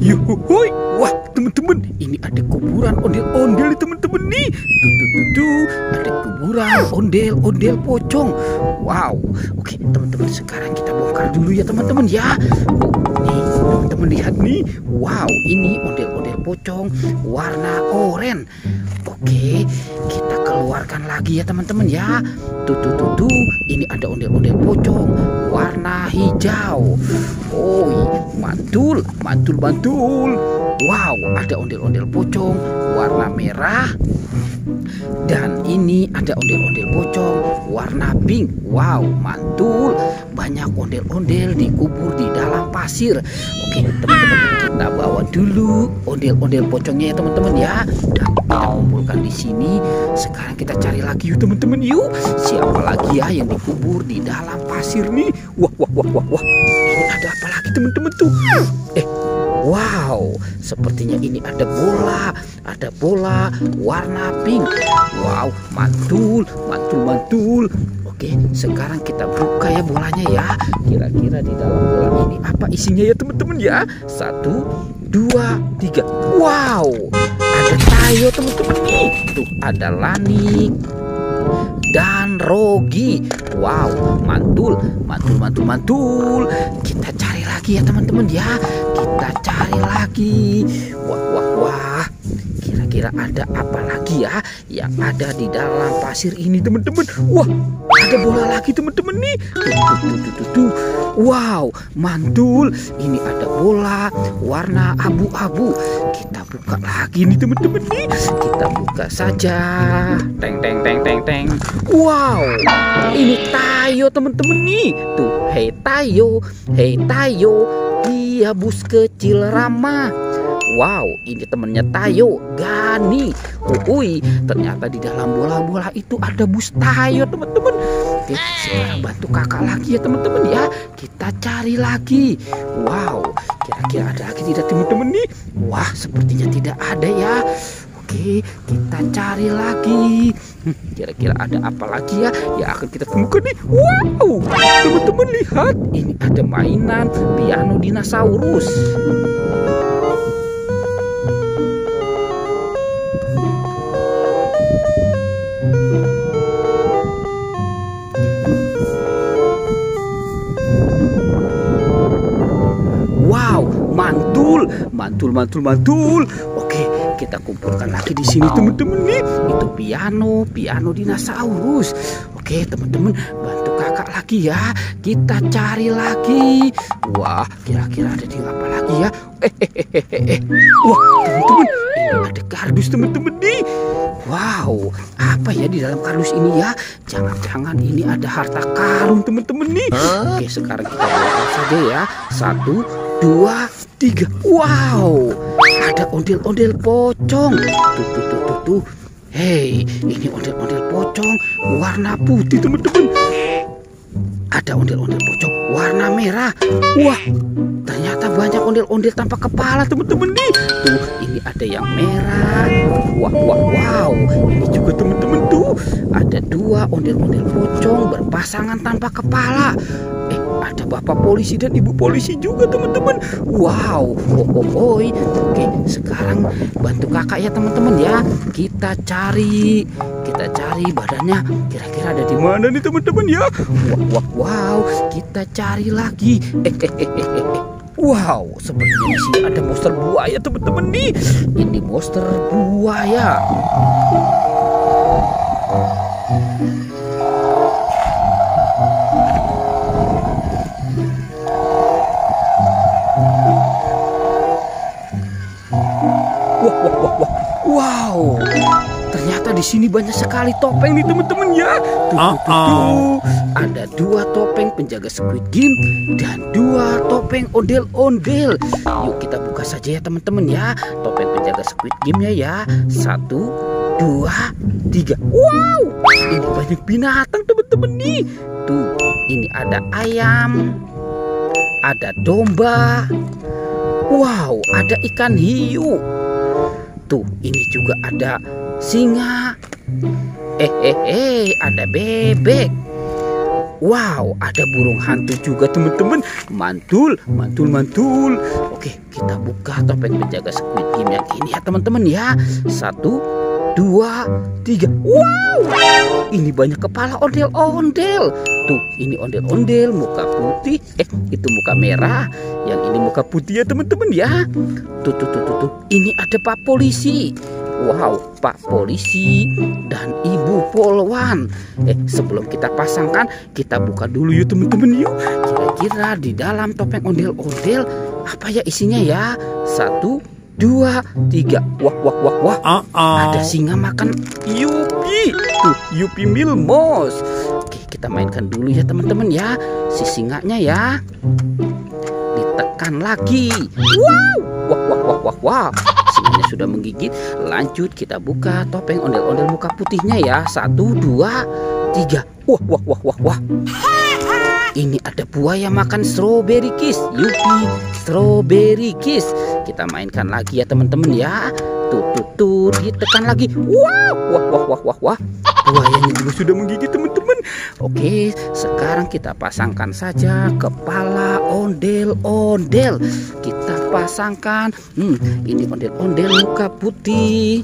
Yuhuy, wah teman-teman, ini ada kuburan ondel-ondel nih teman-teman nih. Tuh, ada kuburan ondel-ondel pocong. Wow, oke teman-teman, sekarang kita bongkar dulu ya teman-teman ya. Nih teman-teman lihat nih, wow ini ondel-ondel pocong warna oranye. Oke, kita keluarkan lagi ya teman-teman ya. Tuh, ini ada ondel-ondel pocong warna hijau. Oh, mantul. Wow, ada ondel-ondel pocong warna merah. Dan ini ada ondel-ondel pocong warna pink. Wow, mantul. Banyak ondel-ondel dikubur di dalam pasir. Oke, teman-teman, kita bawa dulu ondel-ondel pocongnya ya teman-teman ya. Dan kita kumpulkan di sini. Sekarang kita cari lagi yuk teman-teman yuk. Siapa lagi ya yang dikubur di dalam pasir nih? Wah. Ini ada apa lagi teman-teman tuh? Wow, sepertinya ini ada bola warna pink. Wow, mantul. Oke, sekarang kita buka ya bolanya ya. Kira-kira di dalam bola ini apa isinya ya teman-teman ya? 1, 2, 3. Wow, ada Tayo teman-teman nih. Tuh ada Lanik dan Rogi. Wow, mantul. Kita cari lagi ya teman-teman ya. Kita cari lagi. Wah. Kira-kira ada apa lagi ya yang ada di dalam pasir ini teman-teman? Wah, ada bola lagi teman-teman nih. Tuh. Wow, mantul. Ini ada bola warna abu-abu. Kita buka lagi nih teman-teman nih. Kita buka saja. Teng. Wow, ini Tayo teman-teman nih. Tuh, hei Tayo, dia bus kecil ramah. Wow, ini temennya Tayo, Gani. Ternyata di dalam bola-bola itu ada bus Tayo teman-teman. Oke, sekarang bantu kakak lagi ya teman-teman ya. Kita cari lagi. Wow, kira-kira ada lagi tidak teman-teman nih? Wah, sepertinya tidak ada ya. Oke, kita cari lagi. Kira-kira ada apa lagi ya yang akan kita temukan nih? Wow, teman-teman lihat, ini ada mainan piano dinosaurus. Wow, mantul. Oke, kita kumpulkan lagi di sini teman-teman nih. Itu piano dinosaurus. Oke, teman-teman, bantu kakak lagi ya. Kita cari lagi. Wah, kira-kira ada di apa lagi ya? Wah, teman-teman, ini ada kardus teman-teman nih. Wow, apa ya di dalam kardus ini ya? Jangan-jangan ini ada harta karun teman-teman nih. Oke, sekarang kita buka saja ya. 1, 2, 3. Wow, ada ondel-ondel pocong. Tuh. Hei, ini ondel-ondel pocong warna putih teman-teman. Ada ondel-ondel pocong warna merah. Wah, ternyata banyak ondel-ondel tanpa kepala teman-teman nih. Tuh, ini ada yang merah. Wow. Ini juga teman-teman tuh. Ada 2 ondel-ondel pocong berpasangan tanpa kepala. Ada bapak polisi dan ibu polisi juga teman-teman. Wow. Oke, sekarang bantu kakak ya teman-teman ya. Kita cari badannya. Kira-kira ada di mana nih teman-teman ya? Wow. Kita cari lagi. Wow, sepertinya di sini ada monster buaya teman-teman nih. Ini monster buaya. Wow, ternyata di sini banyak sekali topeng nih teman-teman ya. Tuh. Ada 2 topeng penjaga Squid Game dan 2 topeng ondel-ondel. Yuk kita buka saja ya teman-teman ya. Topeng penjaga Squid Game-nya ya. 1, 2, 3. Wow, ini banyak binatang teman-teman nih. Tuh, ini ada ayam, ada domba. Wow, ada ikan hiu. Tuh, ini juga ada singa. Ada bebek. Wow, ada burung hantu juga teman-teman. Mantul, mantul, mantul. Oke, kita buka topeng penjaga Squid Game yang ini ya teman-teman ya. 1, 2, 3. Wow, ini banyak kepala ondel-ondel. Tuh, ini ondel-ondel muka putih. Itu muka merah. Yang ini muka putih ya teman-teman ya. Tuh. Ini ada Pak Polisi. Wow, Pak Polisi dan Ibu Polwan. Sebelum kita pasangkan, kita buka dulu yuk teman-teman yuk. Kira-kira di dalam topeng ondel-ondel apa ya isinya ya? 1, 2, 3. Wah. Ada singa makan Yupi. Tuh, Yupi Milmos. Oke, kita mainkan dulu ya teman-teman ya. Si singanya ya. Ditekan lagi. Wow. Wah. Singanya sudah menggigit. Lanjut kita buka topeng ondel-ondel muka putihnya ya. 1, 2, 3. Wah. Ini ada buaya makan strawberry kiss. Yupi, strawberry kiss. Kita mainkan lagi ya teman-teman ya. Tuh, ditekan lagi. Wah. Buayanya juga sudah menggigit teman-teman. Oke, sekarang kita pasangkan saja kepala ondel-ondel. Kita pasangkan. Ini ondel-ondel muka putih.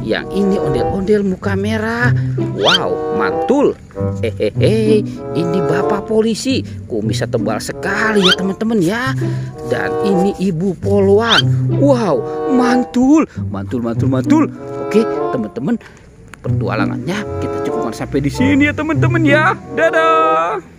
Yang ini ondel-ondel muka merah. Wow, mantul. Ini Bapak Polisi. Kumisnya tebal sekali ya teman-teman ya. Dan ini Ibu Polwan. Wow, mantul. Oke, teman-teman, petualangannya kita cukupkan sampai di sini ya teman-teman ya. Dadah.